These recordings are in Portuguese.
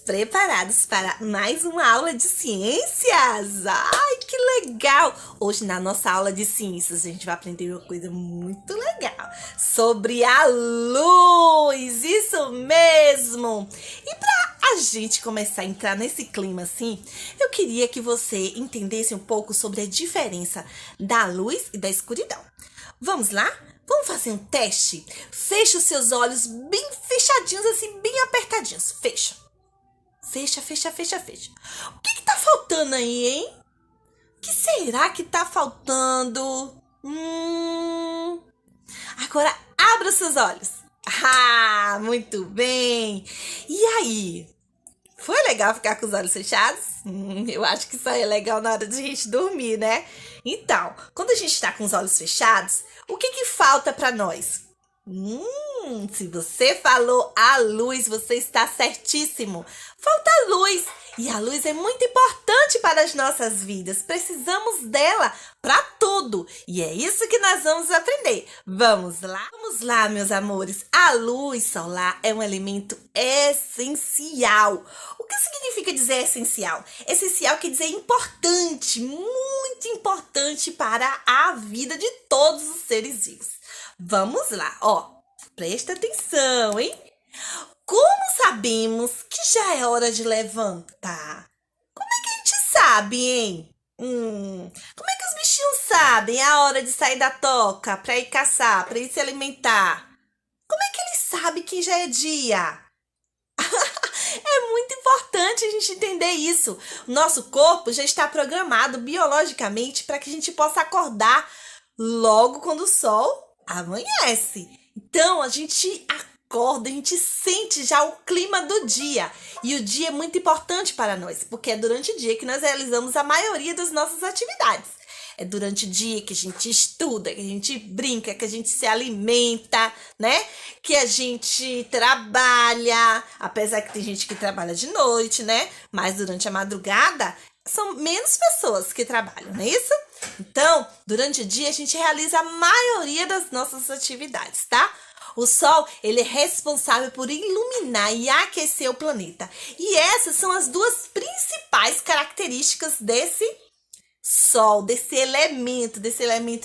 preparados para mais uma aula de ciências? Ai, que legal! Hoje, na nossa aula de ciências, a gente vai aprender uma coisa muito legal sobre a luz. Isso mesmo! E para a gente começar a entrar nesse clima assim, eu queria que você entendesse um pouco sobre a diferença da luz e da escuridão. Vamos lá? Vamos fazer um teste? Fecha os seus olhos bem fechadinhos, assim, bem apertadinhos. Fecha. Fecha, fecha, fecha, fecha. O que tá faltando aí, hein? O que será que tá faltando? Agora abra os seus olhos. Ah, muito bem. E aí? Foi legal ficar com os olhos fechados? Eu acho que isso aí é legal na hora de a gente dormir, né? Então, quando a gente tá com os olhos fechados, o que falta para nós? Se você falou a luz, você está certíssimo. Falta a luz. E a luz é muito importante para as nossas vidas. Precisamos dela para tudo. E é isso que nós vamos aprender. Vamos lá? Vamos lá, meus amores. A luz solar é um elemento essencial. O que significa dizer essencial? Essencial quer dizer importante, muito importante para a vida de todos os seres vivos. Vamos lá, presta atenção, hein? Como sabemos que já é hora de levantar? Como é que a gente sabe, hein? Como é que os bichinhos sabem a hora de sair da toca para ir caçar, para ir se alimentar? Como é que eles sabem que já é dia? É muito importante a gente entender isso. O nosso corpo já está programado biologicamente para que a gente possa acordar logo quando o sol amanhece. Então, a gente acorda, a gente sente já o clima do dia. E o dia é muito importante para nós, porque é durante o dia que nós realizamos a maioria das nossas atividades. É durante o dia que a gente estuda, que a gente brinca, que a gente se alimenta, né? Que a gente trabalha, apesar que tem gente que trabalha de noite, né? Mas durante a madrugada, são menos pessoas que trabalham, não é isso? Então, durante o dia, a gente realiza a maioria das nossas atividades, tá? O Sol, ele é responsável por iluminar e aquecer o planeta. E essas são as duas principais características desse Sol, desse elemento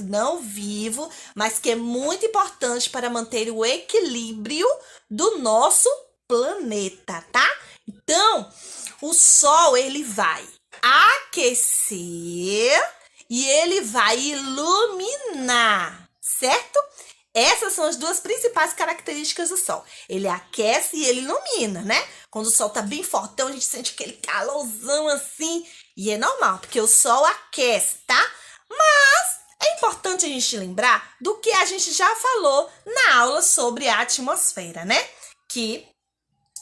não vivo, mas que é muito importante para manter o equilíbrio do nosso planeta, tá? Então, o Sol, ele vai aquecer e ele vai iluminar, certo? Essas são as duas principais características do Sol. Ele aquece e ele ilumina, né? Quando o Sol tá bem fortão, a gente sente aquele calorzão assim. E é normal, porque o Sol aquece, tá? Mas é importante a gente lembrar do que a gente já falou na aula sobre a atmosfera, né? Que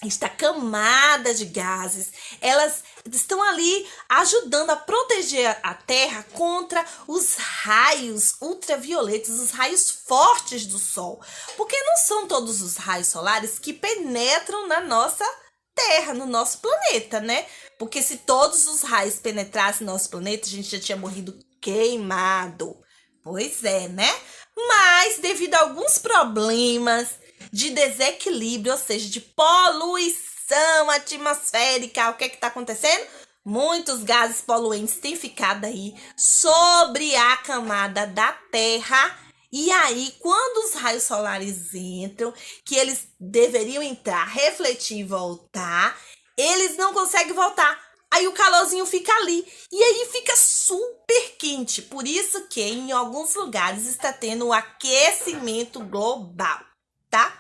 esta camada de gases, elas estão ali ajudando a proteger a Terra contra os raios ultravioletos, os raios fortes do Sol. Porque não são todos os raios solares que penetram na nossa Terra, no nosso planeta, né? Porque se todos os raios penetrassem no nosso planeta, a gente já tinha morrido queimado. Pois é, né? Mas devido a alguns problemas de desequilíbrio, ou seja, de poluição atmosférica, o que está acontecendo? Muitos gases poluentes têm ficado aí sobre a camada da Terra. E aí, quando os raios solares entram, que eles deveriam entrar, refletir e voltar, eles não conseguem voltar. Aí o calorzinho fica ali. E aí fica super quente. Por isso que em alguns lugares está tendo um aquecimento global, tá?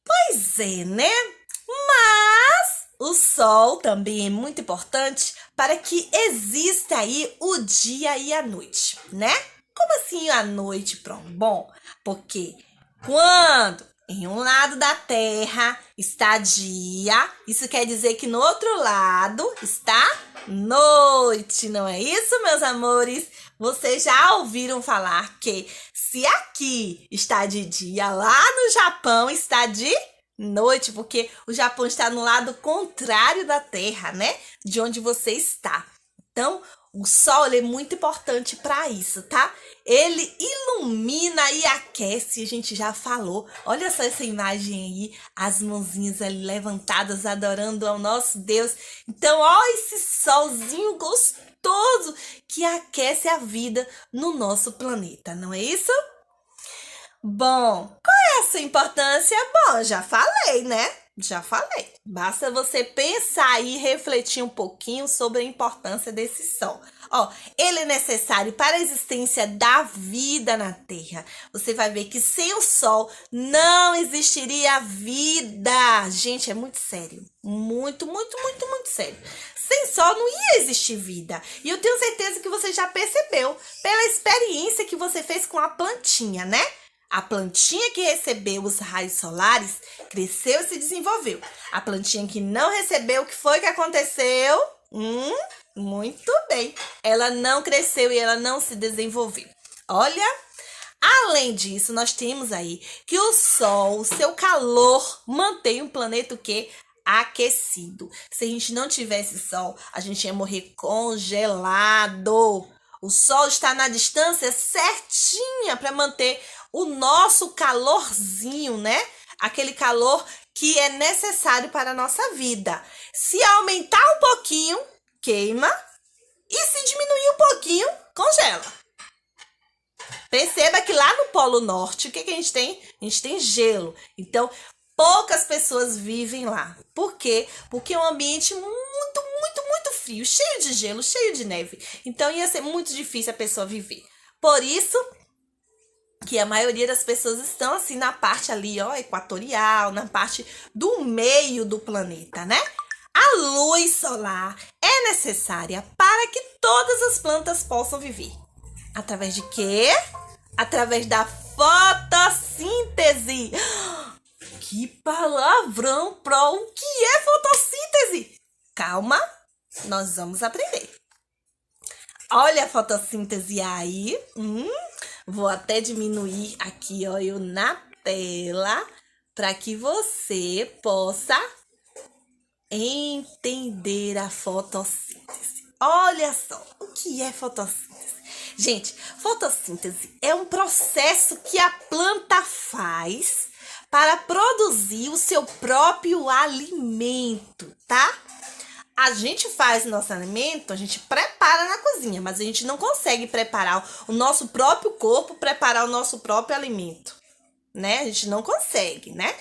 Pois é, né? Mas o Sol também é muito importante para que exista aí o dia e a noite, né? Como assim a noite, pronto? Bom, porque quando em um lado da Terra está dia, isso quer dizer que no outro lado está noite, não é isso, meus amores? Vocês já ouviram falar que se aqui está de dia, lá no Japão está de noite, porque o Japão está no lado contrário da Terra, né? De onde você está. Então, o sol ele é muito importante para isso, tá? Ele ilumina e aquece, a gente já falou. Olha só essa imagem aí, as mãozinhas ali levantadas, adorando ao nosso Deus. Então, ó, esse solzinho gostoso que aquece a vida no nosso planeta, não é isso? Bom, qual é a sua importância? Bom, já falei, né? Já falei. Basta você pensar e refletir um pouquinho sobre a importância desse sol. Ó, ele é necessário para a existência da vida na Terra. Você vai ver que sem o sol não existiria vida. Gente, é muito sério. Muito, muito, muito, muito sério. Sem sol não ia existir vida. E eu tenho certeza que você já percebeu pela experiência que você fez com a plantinha, né? A plantinha que recebeu os raios solares cresceu e se desenvolveu. A plantinha que não recebeu, o que foi que aconteceu? Muito bem. Ela não cresceu e ela não se desenvolveu. Olha, além disso, nós temos aí que o sol, o seu calor, mantém o planeta o quê? Aquecido. Se a gente não tivesse sol, a gente ia morrer congelado. O sol está na distância certinha para manter o nosso calorzinho, né? Aquele calor que é necessário para a nossa vida. Se aumentar um pouquinho, queima. E se diminuir um pouquinho, congela. Perceba que lá no Polo Norte, o que a gente tem? A gente tem gelo. Então, poucas pessoas vivem lá. Por quê? Porque é um ambiente muito, muito, muito frio, cheio de gelo, cheio de neve. Então, ia ser muito difícil a pessoa viver. Por isso que a maioria das pessoas estão assim na parte ali, ó, equatorial, na parte do meio do planeta, né? A luz solar é necessária para que todas as plantas possam viver. Através de quê? Através da fotossíntese. Que palavrão, Pro! O que é fotossíntese? Calma, nós vamos aprender. Olha a fotossíntese aí. Vou até diminuir aqui, ó, eu na tela, para que você possa entender a fotossíntese. Olha só, o que é fotossíntese? Gente, fotossíntese é um processo que a planta faz para produzir o seu próprio alimento, tá? A gente faz nosso alimento, a gente prepara na cozinha, mas a gente não consegue preparar o nosso próprio corpo, preparar o nosso próprio alimento, né? A gente não consegue, né?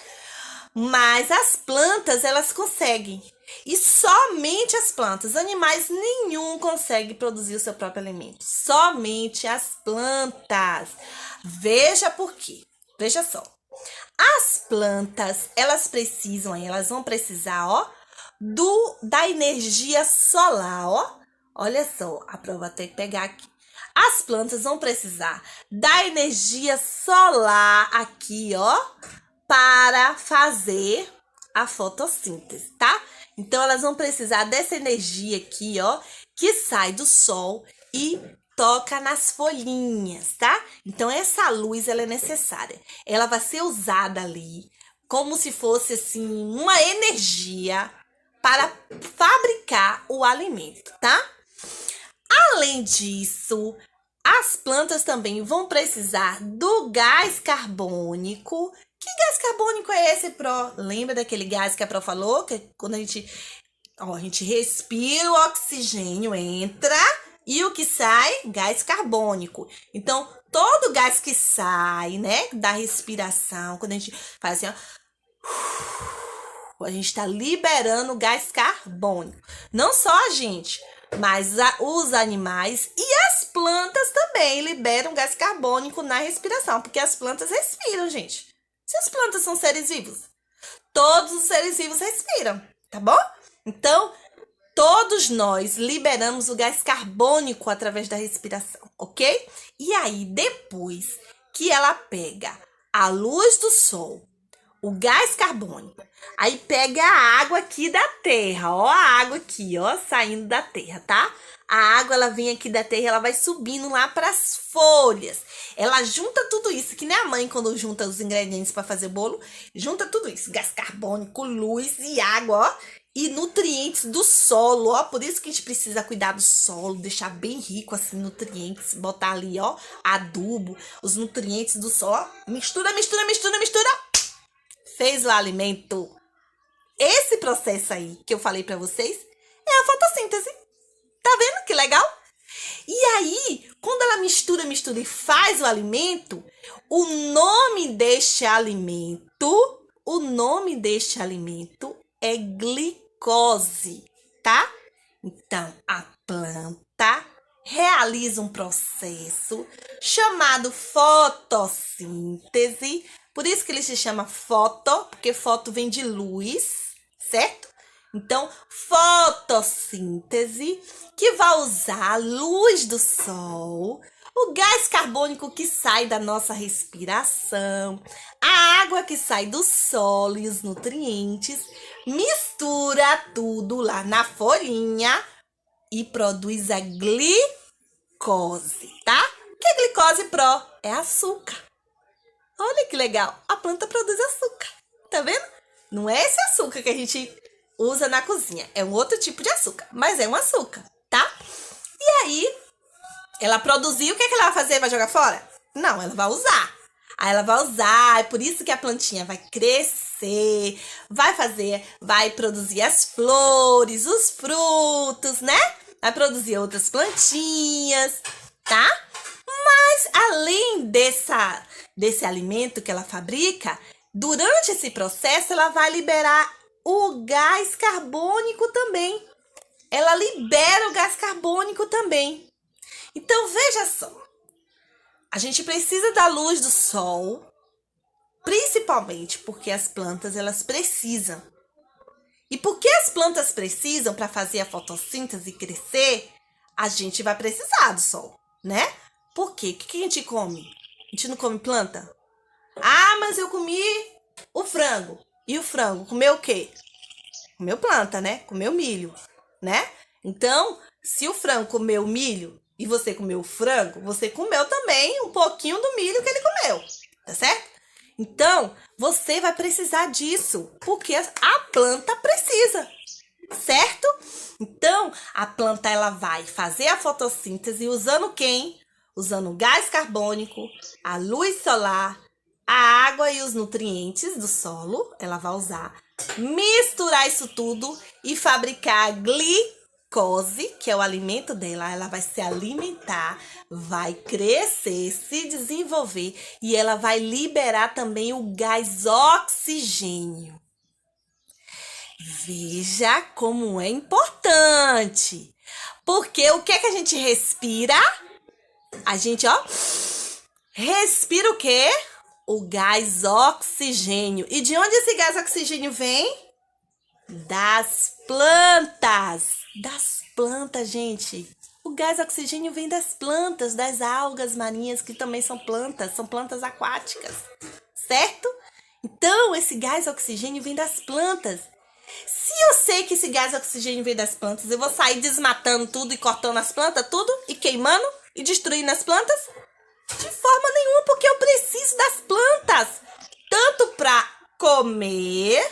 Mas as plantas, elas conseguem. E somente as plantas, animais nenhum consegue produzir o seu próprio alimento. Somente as plantas. Veja por quê. Veja só. As plantas, elas vão precisar, ó, da energia solar, ó. Olha só, a prova tem que pegar aqui. As plantas vão precisar da energia solar aqui, ó, para fazer a fotossíntese, tá? Então, elas vão precisar dessa energia aqui, ó, que sai do sol e toca nas folhinhas, tá? Então, essa luz, ela é necessária. Ela vai ser usada ali como se fosse, assim, uma energia para fabricar o alimento, tá? Além disso, as plantas também vão precisar do gás carbônico. Que gás carbônico é esse, Pro? Lembra daquele gás que a Pro falou? Que quando a gente respira, o oxigênio entra e o que sai? Gás carbônico. Então, todo gás que sai, né, da respiração, quando a gente faz assim, ó, a gente está liberando gás carbônico. Não só a gente, mas os animais e as plantas também liberam gás carbônico na respiração, porque as plantas respiram, gente. Se as plantas são seres vivos, todos os seres vivos respiram, tá bom? Então, todos nós liberamos o gás carbônico através da respiração, ok? E aí, depois que ela pega a luz do sol, o gás carbônico, aí pega a água aqui da terra, ó, a água aqui, ó, saindo da terra, tá? A água, ela vem aqui da terra, ela vai subindo lá para as folhas. Ela junta tudo isso, que nem a mãe quando junta os ingredientes para fazer bolo, junta tudo isso, gás carbônico, luz e água, ó. e nutrientes do solo, ó. Por isso que a gente precisa cuidar do solo, deixar bem rico assim nutrientes, botar ali, ó, adubo, os nutrientes do solo. Ó. Mistura, mistura, mistura, mistura. Fez o alimento. Esse processo aí que eu falei para vocês é a fotossíntese. Tá vendo que legal? E aí, quando ela mistura, mistura e faz o alimento, o nome deste alimento é glicose, tá? Então, a planta realiza um processo chamado fotossíntese. Por isso que ele se chama foto, porque foto vem de luz, certo? Então, fotossíntese, que vai usar a luz do sol, o gás carbônico que sai da nossa respiração, a água que sai do solo e os nutrientes, mistura tudo lá na folhinha e produz a glicose, tá? O que é glicose, Pro? É açúcar. Olha que legal, a planta produz açúcar, tá vendo? Não é esse açúcar que a gente usa na cozinha, é um outro tipo de açúcar, mas é um açúcar, tá? E aí, ela produziu, o que é que ela vai fazer? Vai jogar fora? Não, ela vai usar. Aí ela vai usar, é por isso que a plantinha vai crescer, vai produzir as flores, os frutos, né? Vai produzir outras plantinhas, tá? Mas além desse alimento que ela fabrica, durante esse processo ela vai liberar o gás carbônico também. Ela libera o gás carbônico também. Então, veja só. A gente precisa da luz do sol, principalmente porque as plantas, elas precisam. E porque as plantas precisam para fazer a fotossíntese crescer, a gente vai precisar do sol, né? Por quê? O que a gente come? A gente não come planta? Ah, mas eu comi o frango. E o frango comeu o quê? Comeu planta, né? Comeu milho, né? Então, se o frango comeu milho e você comeu o frango, você comeu também um pouquinho do milho que ele comeu, tá certo? Então, você vai precisar disso, porque a planta precisa, certo? Então, a planta ela vai fazer a fotossíntese usando quem? Usando o gás carbônico, a luz solar, a água e os nutrientes do solo, ela vai usar, misturar isso tudo e fabricar a glicose, que é o alimento dela. Ela vai se alimentar, vai crescer, se desenvolver e ela vai liberar também o gás oxigênio. Veja como é importante, porque o que é que a gente respira? A gente, ó, respira o quê? O gás oxigênio. E de onde esse gás oxigênio vem? Das plantas. Das plantas, gente. O gás oxigênio vem das plantas, das algas marinhas, que também são plantas aquáticas, certo? Então, esse gás oxigênio vem das plantas. Se eu sei que esse gás oxigênio vem das plantas, eu vou sair desmatando tudo e cortando as plantas, tudo, e queimando e destruindo as plantas? De forma nenhuma, porque eu preciso das plantas, tanto para comer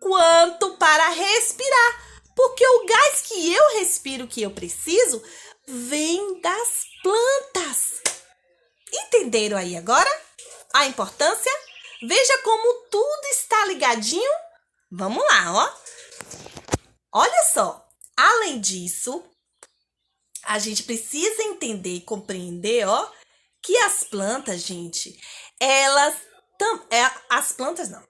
quanto para respirar. Porque o gás que eu respiro, que eu preciso, vem das plantas. Entenderam aí agora a importância? Veja como tudo está ligadinho. Vamos lá, ó. Olha só. Além disso, a gente precisa entender e compreender, ó, que as plantas, gente, as plantas não.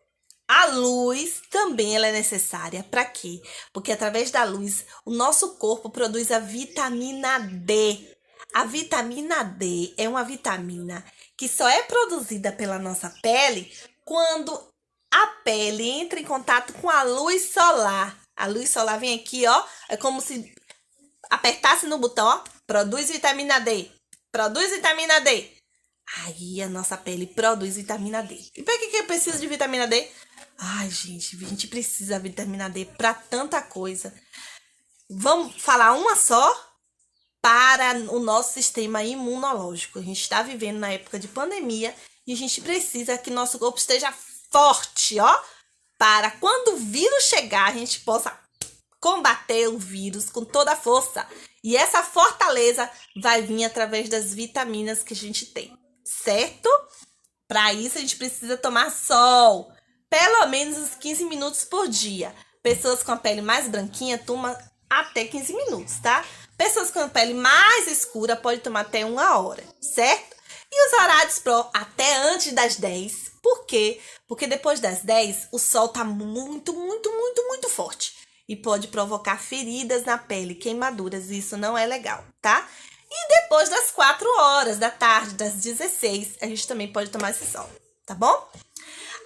A luz também ela é necessária. Para quê? Porque através da luz, o nosso corpo produz a vitamina D. A vitamina D é uma vitamina que só é produzida pela nossa pele quando a pele entra em contato com a luz solar. A luz solar vem aqui, ó, é como se apertasse no botão, ó, produz vitamina D. Produz vitamina D. Aí a nossa pele produz vitamina D. E para que eu preciso de vitamina D? Ai, gente, a gente precisa da vitamina D para tanta coisa. Vamos falar uma só para o nosso sistema imunológico. A gente está vivendo na época de pandemia e a gente precisa que nosso corpo esteja forte, ó, para quando o vírus chegar, a gente possa combater o vírus com toda a força. E essa fortaleza vai vir através das vitaminas que a gente tem, certo? Para isso, a gente precisa tomar sol, pelo menos uns 15 minutos por dia. Pessoas com a pele mais branquinha tomam até 15 minutos, tá? Pessoas com a pele mais escura podem tomar até 1 hora, certo? E os horários até antes das 10. Por quê? Porque depois das 10, o sol tá muito forte. E pode provocar feridas na pele, queimaduras. E isso não é legal, tá? E depois das 4 horas da tarde, das 16, a gente também pode tomar esse sol, tá bom?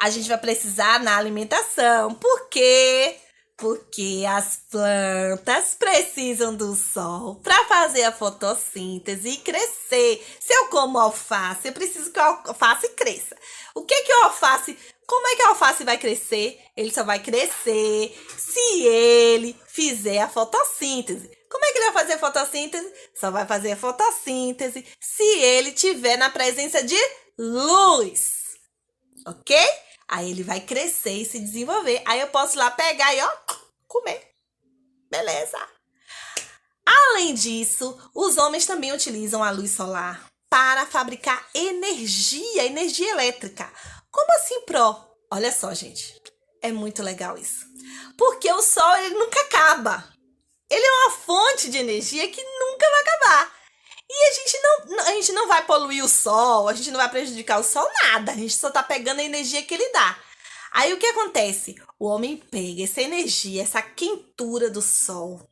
A gente vai precisar na alimentação. Por quê? Porque as plantas precisam do sol para fazer a fotossíntese e crescer. Se eu como alface, eu preciso que a alface cresça. O que é o alface? Como é que a alface vai crescer? Ele só vai crescer se ele fizer a fotossíntese. Como é que ele vai fazer a fotossíntese? Só vai fazer a fotossíntese se ele tiver na presença de luz. Ok? Aí ele vai crescer e se desenvolver. Aí eu posso ir lá pegar e, ó, comer. Beleza. Além disso, os homens também utilizam a luz solar para fabricar energia elétrica. Como assim, Olha só, gente. É muito legal isso. Porque o sol, ele nunca acaba. Ele é uma fonte de energia que nunca vai acabar. E a gente não vai poluir o sol, a gente não vai prejudicar o sol, nada. A gente só tá pegando a energia que ele dá. Aí o que acontece? O homem pega essa energia, essa quentura do sol,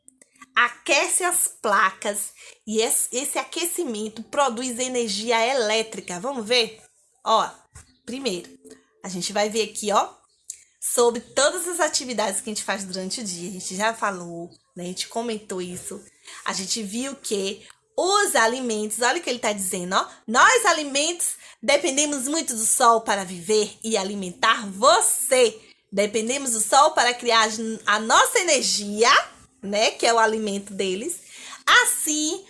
aquece as placas e esse aquecimento produz energia elétrica. Vamos ver? Ó, primeiro, a gente vai ver aqui, ó, sobre todas as atividades que a gente faz durante o dia. A gente já falou, né? A gente comentou isso. A gente viu que os alimentos, olha o que ele está dizendo, ó. Nós, alimentos, dependemos muito do sol para viver e alimentar você. Dependemos do sol para criar a nossa energia, né? Que é o alimento deles. Assim,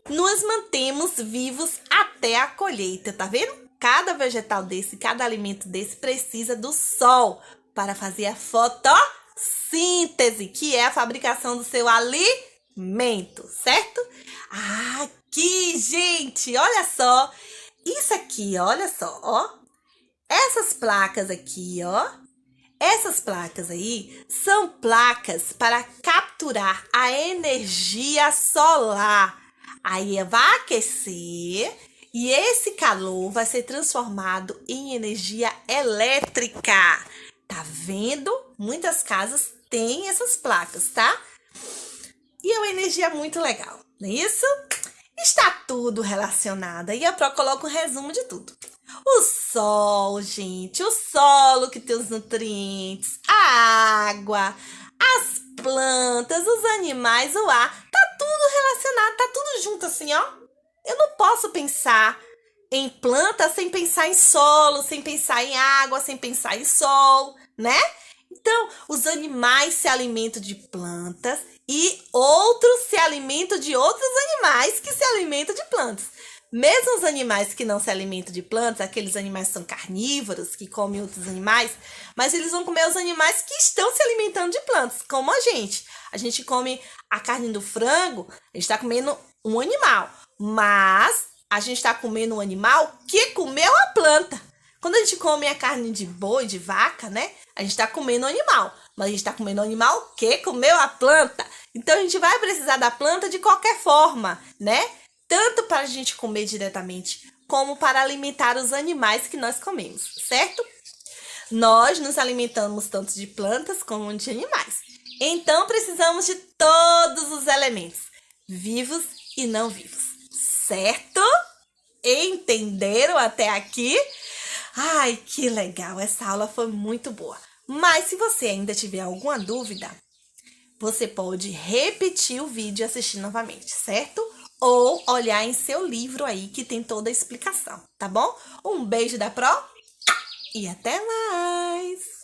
nos mantemos vivos até a colheita, tá vendo? Cada vegetal desse, cada alimento desse precisa do sol para fazer a fotossíntese, que é a fabricação do seu alimento, certo? Aqui, gente, olha só. Isso aqui, olha só, ó. Essas placas aqui, ó. Essas placas aí são placas para capturar a energia solar. Aí vai aquecer e esse calor vai ser transformado em energia elétrica. Tá vendo? Muitas casas têm essas placas, tá? E é uma energia muito legal, não é isso? Está tudo relacionado. E eu coloco um resumo de tudo. O sol, gente, o solo que tem os nutrientes, a água, as plantas, os animais, o ar. Tá tudo relacionado, tá tudo junto assim, ó. Eu não posso pensar em planta sem pensar em solo, sem pensar em água, sem pensar em sol, né? Então, os animais se alimentam de plantas e outros se alimentam de outros animais que se alimentam de plantas. Mesmo os animais que não se alimentam de plantas, aqueles animais que são carnívoros, que comem outros animais, mas eles vão comer os animais que estão se alimentando de plantas, como a gente. A gente come a carne do frango, a gente está comendo um animal, mas a gente está comendo um animal que comeu a planta. Quando a gente come a carne de boi, de vaca, né? A gente está comendo um animal, mas a gente está comendo um animal que comeu a planta. Então, a gente vai precisar da planta de qualquer forma, né? Tanto para a gente comer diretamente, como para alimentar os animais que nós comemos, certo? Nós nos alimentamos tanto de plantas como de animais. Então, precisamos de todos os elementos, vivos e não vivos, certo? Entenderam até aqui? Ai, que legal! Essa aula foi muito boa. Mas se você ainda tiver alguma dúvida, você pode repetir o vídeo e assistir novamente, certo? Ou olhar em seu livro aí que tem toda a explicação, tá bom? Um beijo da Pro e até mais!